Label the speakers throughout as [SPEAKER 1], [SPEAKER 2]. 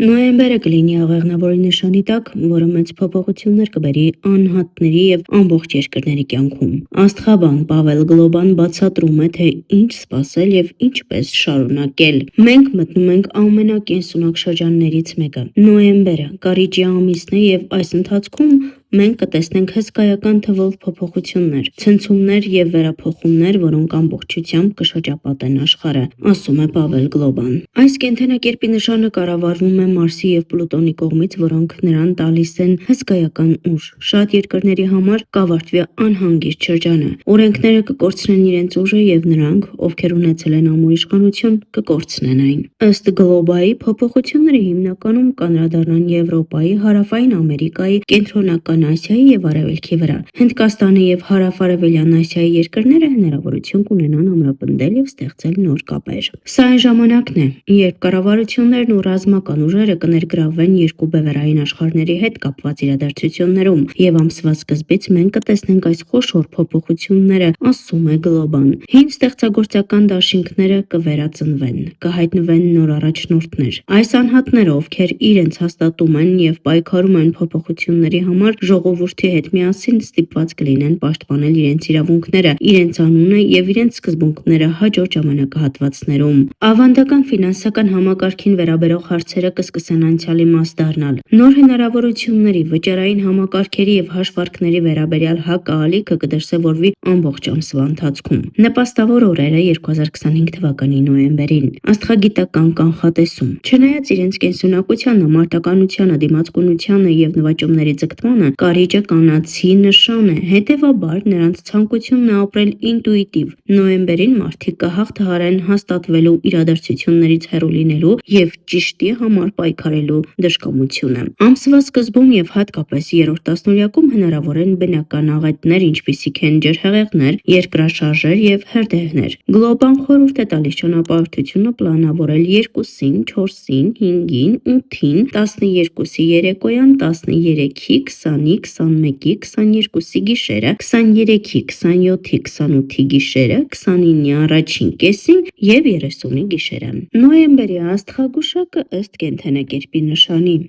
[SPEAKER 1] Նոյեմբերը կլինի աղեղնավորի նշանի տակ, որը մեծ փոփոխություններ կբերի անհատների եւ ամբողջ երկրների կյանքում։ Աստղաբան Պավել Գլոբան բացատրում է, թե ինչ սպասել եւ ինչպես շարունակել։ Մենք մտնում ենք ամենակենսունակ շրջաններից մեկը՝ նոյեմբերը, կարիճի ամիսն է եւ այս ընթացքում մենք կտեսնենք հսկայական թվով փոփոխություններ, ցնցումներ եւ վերափոխումներ, որոնք ամբողջությամբ կշրջապատեն աշխարհը, ասում է Պավել Գլոբան։ Այս կենդանակերպի նշանը կառավարվում է Մարսի եւ Պլուտոնի կողմից, որոնք նրան տալիս են հսկայական ուժ։ Շատ երկրների համար կավարտվի անհանգիստ շրջանը։ Օրենքները կկորցնեն իրենց ուժը եւ նրանք, ովքեր ունեցել են ամուր իշխանություն, կկորցնեն այն։ Ըստ Գլոբայի, փոփոխությունները հիմնականում կանրադառնան Եվրոպայի, Հարավային Ամերիկայի, Կենտրոնական Ասիայի եւ Արևելքի վրա։ Հնդկաստանը եւ Հարավ-Արևելյան Ասիայի երկրները հնարավորություն կունենան ամրապնդել եւ ստեղծել նոր կապեր։ Սա այն ժամանակն է, երբ կառավարություններն ու ռազմական ուժերը կներգրավվեն երկու բևեռային աշխարհների հետ կապված իրադարձություններում, եւ ամսվա սկզբից մենք կտեսնենք այս խոշոր փոփոխությունները, ասում է Գլոբան։ Հին ստեղծագործական դաշինքները կվերածնվեն, կհայտնվեն նոր առաջնորդներ։ Այս անհատները, ովքեր իրենց հաստատում են եւ պայքարում են փոփոխությունների համար, ժողովրդի հետ միասին ստիպված կլինեն պաշտպանել իրենց իրավունքները, իրենց անունը եւ իրենց սկզբունքները հաջորդ ժամանակահատվածներում։ Ավանդական ֆինանսական համակարգին վերաբերող հարցերը կսկսեն անցյալի մաս դառնալ։ Նոր հնարավորությունների, վճարային համակարգերի եւ հաշվարկների վերաբերյալ հակահալիքը կդրսևորվի ամբողջ ամսվա ընթացքում։ Նպաստավոր օրերը 2025 թվականի նոյեմբերին։ Աստղագիտական կանխատեսում։ Չնայած իրենց կենսունակությանը, մարտականությանը, դիմացկունությանը եւ նվաճումների ձգտմանը, կարիճը կանացի նշան է, հետեւաբար նրանց ցանկությունն է ապրել ինտուիտիվ։ Նոյեմբերին մարդիկ կհաղթահարեն հաստատվելու իրադարձություններից հեռու լինելու եւ ճիշտի համար պայքարելու դժկամությունը։ Ամսվա սկզբում եւ հատկապես երրորդ տասնօրյակում հնարավոր են բնական աղետներ, ինչպիսիք են ջրհեղեղներ, երկրաշարժեր եւ հրդեհներ։ Գլոբան խորհուրդ է տալիս ճանապարհորդությունը պլանավորել 2-ին, 4-ին, 5-ին, 8-ին, 12-ի երեկոյան, 13-ի, 20-ի, 21-ի, 22-ի գիշերը, 23-ի, 27-ի, 28-ի գիշերը, 29-ի առաջին կեսին եւ 30-ի գիշերը։ Նոյեմբերի աստղագուշակը ըստ կենդանակերպի նշանի։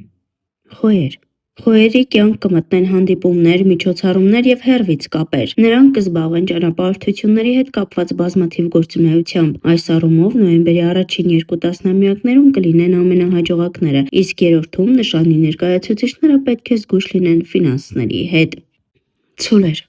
[SPEAKER 1] Խոյեր։ Խոյերի կյանք կմտնեն հանդիպումներ, միջոցառումներ եւ հեռվից կապեր։ Նրանք կզբաղվեն ճանապարհորդությունների հետ կապված բազմաթիվ գործունեությամբ։ Այս առումով նոյեմբերի առաջին 2 տասնամյակներում կլինեն ամենահաջողակները, իսկ երրորդում նշանի ներկայացուցիչները պետք է զգույշ լինեն ֆինանսների հետ։ Ցուլեր։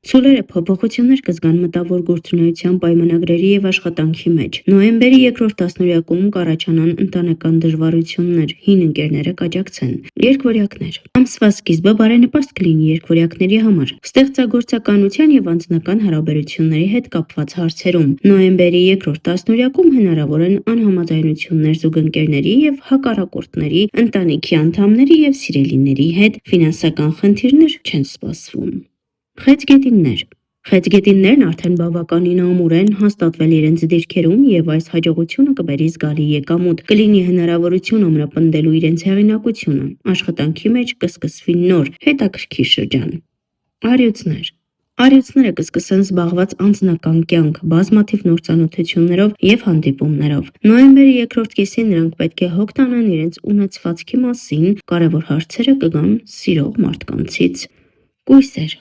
[SPEAKER 1] Ցուլերը փոփոխություններ կզգան մտավոր գործունեության պայմանագրերի եւ աշխատանքի մեջ։ Նոյեմբերի երկրորդ տասնօրյակում կառաջանան ընտանեկան դժվարություններ, հին ընկերները կաջակցեն։ Երկվորյակներ։ Ամսվա սկիզբը բարենպաստ կլինի երկվորյակների համար։ Ստեղծագործականության եւ անձնական հարաբերությունների հետ կապված հարցերում։ Նոյեմբերի երկրորդ տասնօրյակում հնարավոր են անհամաձայնություններ զուգընկերների եւ հակառակորդների, ընտանիքի անդամների եւ սիրելիների հետ։ Ֆինանսական խնդիրներ չեն սպասվում։ Խեցգետիններ։ Խեցգետիններն արդեն բավականին ամուր են հաստատվել իրենց դիրքերում եւ այս հաջողությունը կբերի զգալի եկամուտ, կլինի հնարավորություն ամրապնդելու իրենց հեղինակությունը, աշխատանքի մեջ կսկսվի նոր, հետաքրքիր շրջան։ Արյուծներ։ Արյուծները կսկսեն զբաղված անձնական կյանք, բազմաթիվ նոր ծանոթություններով եւ հանդիպումներով։ Նոյեմբերի երկրորդ կեսին նրանք պետք է հոգ տանեն իրենց ունեցվածքի մասին, կարևոր հարցերը կգան սիրող մարդկանցից։ Կույսեր։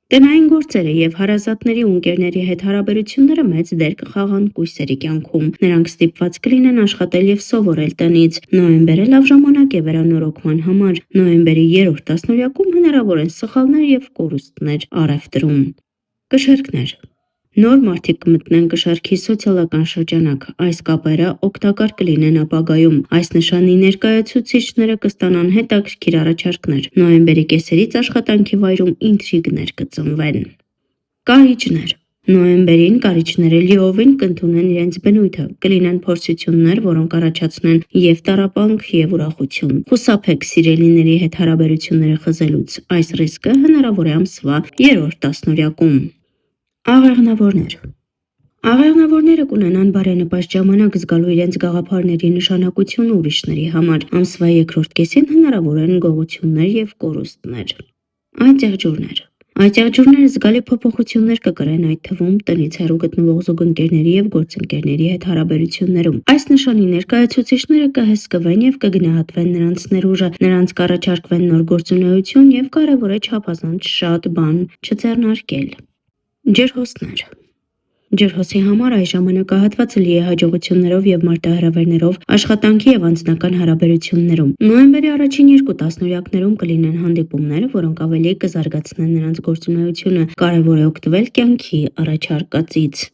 [SPEAKER 1] Տնային գործերը եւ հարազատների ու ընկերների հետ հարաբերությունները մեծ դեր կխաղան կույսերի կյանքում։ Նրանք ստիպված կլինեն աշխատել եւ սովորել տնից։ Նոյեմբերը լավ ժամանակ է վերանորոգման համար։ Նոյեմբերի երրորդ տասնօրյակում հնարավոր են սխալներ եւ կորուստներ առևտրում։ Կշերկներ։ Նոր մարդիկ կմտնեն կշարքի սոցիալական շրջանակ։ Այս կապերը օգտակար կլինեն ապագայում։ Այս նշանի ներկայացուցիչները կստանան հետաքրքիր առաջարկներ։ Նոյեմբերի կեսերից աշխատանքի վայրում ինտրիգներ կծնվեն։ Կարիճներ։ Նոյեմբերին կարիճները լիովին կընդունեն իրենց բնույթը, կլինեն փորձություններ, որոնք առաջացնեն եւ տառապանք եւ ուրախություն։ Խուսափեք սիրելիների հետ հարաբերությունները խզելուց։ Այս ռիսկը հնարավոր է ամսվա երրորդ տասնօրյակում։ Աղեղնավորներ։ Աղեղնավորները կունենան բարենպաստ ժամանակ զգալու իրենց գաղափարների նշանակությունը ուրիշների համար։ Ամսվա երկրորդ կեսին հնարավոր են գողություններ եւ կորուստներ։ Այծեղջյուրներ։ Այդ եղջյուրները զգալի փոփոխություններ կկրեն, այդ թվում տնից հեռու գտնվող զուգընկերների եւ գործընկերների հետ հարաբերություններում։ Այս նշանի ներկայացուցիչները կհսկվեն եւ կգնահատվեն նրանց ներուժը, նրանց կառաջարկվեն նոր գործունեություն եւ կարեւոր է չափազանց շատ բան չձեռնարկել։ Ջրհոսներ Ջրհոսի համար այս ժամանակահատվածը լի է հաջողություններով եւ մարտահրավերներով աշխատանքի եւ անձնական հարաբերություններում։ Նոյեմբերի առաջին 2 տասնօրյակներում կլինեն հանդիպումներ, որոնք ավելի կզարգացնեն նրանց գործունեությունը։ Կարևոր է օգտվել կյանքի առաջարկածից։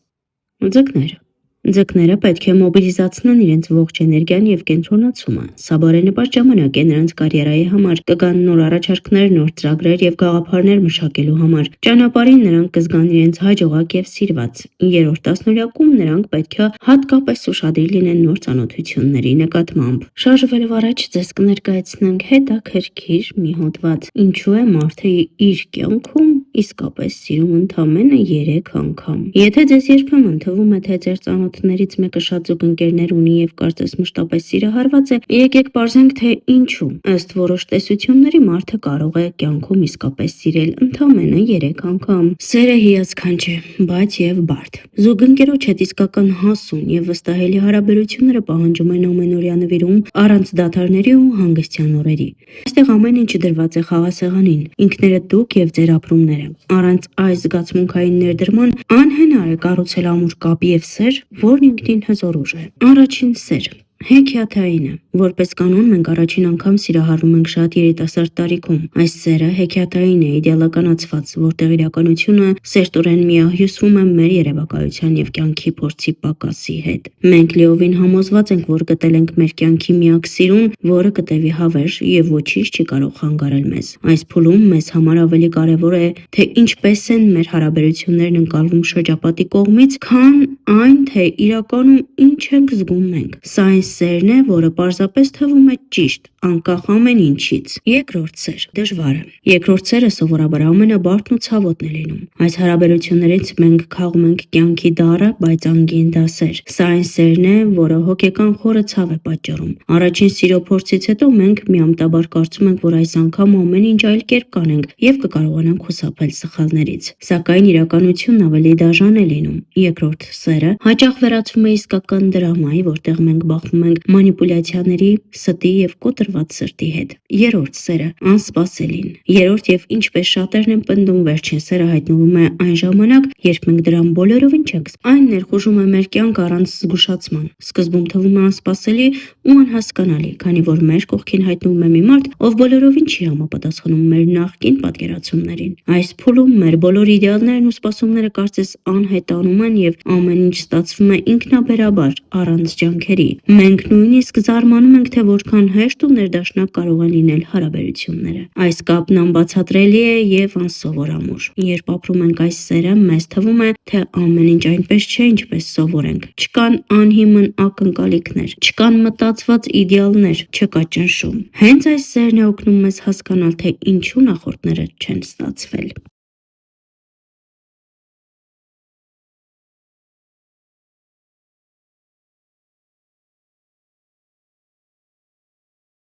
[SPEAKER 1] Ձկները պետք է մոբիլիզացնեն իրենց ողջ էներգիան եւ կենտրոնացումը։ Սա բարենպաստ ժամանակ է նրանց կարիերայի համար։ Կգան նոր առաջարկներ, նոր ծրագրեր եւ գաղափարներ մշակելու համար։ Ճանապարհին նրանք կզգան իրենց հաջողակ եւ սիրված։ 3-րդ տասնօրյակում նրանք պետք է հատկապես ուշադիր լինեն նոր ծանոթությունների նկատմամբ։ Շարժվելով առաջ ձեզ կներկայացնենք հետաքրքիր մի հոդված։ Ինչու է մարդը իր կյանքում իսկապես սիրում ընդամենը 3 անգամ։ Եթե ձեզ երբեմն թվում է, թե ձեր ծանոթներից մեկը շատ զուգընկերներ ունի եւ կարծես մշտապես սիրահարված է, եկեք պարզենք, թե ինչու։ Ըստ որոշ տեսությունների մարդը կարող է կյանքում իսկապես սիրել ընդամենը 3 անգամ։ Սերը հիասքանչ է, բայց եւ բարդ։ Զուգընկերոջ հետ իսկական հասուն եւ վստահելի հարաբերությունները պահանջում են ամենօրյա նվիրում, առանց դադարների ու հանգստյան օրերի։ Այստեղ ամեն ինչ դրված է խաղասեղանին, ինքներդ դուք եւ ձեր ապրումները։ Առանց այս զգացմունքային ներդրման անհնար է կառուցել ամուր կապ եւ սեր, որն ինքնին հզոր ուժ է։ Առաջին սեր հեքիաթային է։ Որպես կանոն մենք առաջին անգամ սիրահարվում ենք շատ երիտասարդ տարիքում։ Այս սերը հեքիաթային է, իդեալականացված, որտեղ իրականությունը սերտորեն միահյուսվում է մեր երևակայության եւ կյանքի փորձի պակասի հետ։ Մենք լիովին համոզված ենք, որ գտել ենք մեր կյանքի միակ սիրուն, որը կտևի հավերժ եւ ոչինչ չի կարող խանգարել մեզ։ Այս փուլում մեզ համար ավելի կարեւոր է, թե ինչպես են մեր հարաբերություններն ընկալվում շրջապատի կողմից, քան այն, թե իրականում ինչ ենք զգում մենք։ Սա այն սերն է, որը պարզապես թվում է ճիշտ, անկախ ամեն ինչից։ Երկրորդ սեր դժվար է։ Երկրորդ սերը սովորաբար ամենաբարդն ու ցավոտն է լինում։ Այս հարաբերություններից մենք քաղում ենք կյանքի դառը, բայց անգին դասեր։ Սա այն սերն է, որը հոգեկան խորը ցավ է պատճառում։ Առաջին սիրո փորձից հետո մենք միամտաբար կարծում ենք, որ այս անգամ ամեն ինչ այլ կերպ կանենք եւ կկարողանանք խուսափել սխալներից։ Սակայն իրականությունն ավելի դաժան է լինում։ Երկրորդ սերը հաճախ վերածվում է իսկական դրամայի, որտեղ մենք բախվում ենք մանիպուլյացիաների, ստի եւ կոտրված սրտի հետ։ Երրորդ սերը անսպասելին։ Երրորդ եւ ինչպես շատերն են պնդում, վերջին սերը հայտնվում է այն ժամանակ, երբ մենք դրան բոլորովին չենք սպասում։ Այն ներխուժում է մեր կյանք առանց զգուշացման։ Սկզբում թվում է անսպասելի ու անհասկանալի, քանի որ մեր կողքին հայտնվում է մի մարդ, ով բոլորովին չի համապատասխանում մեր նախկին պատկերացումներին։ Այս փուլում մեր բոլոր իդեալներն ու սպասումները կարծես անհետանում են եւ ամեն ինչ ստացվում է ինքնաբերաբար, առանց ջանքերի։ Մենք նույնիսկ զարմանում ենք, թե որքան հեշտ ու ներդաշնակ կարող են լինել հարաբերությունները։ Այս կապն անբացատրելի է եւ անսովոր ամուր։ Երբ ապրում ենք այս սերը, մեզ թվում է, թե ամեն ինչ այնպես չէ, ինչպես սովորենք։ Չկան անհիմն ակնկալիքներ, չկան մտածված իդեալներ, չկա ճնշում։ Հենց այս սերն է օգնում մեզ հասկանալ, թե ինչու նախորդները չեն ստացվել։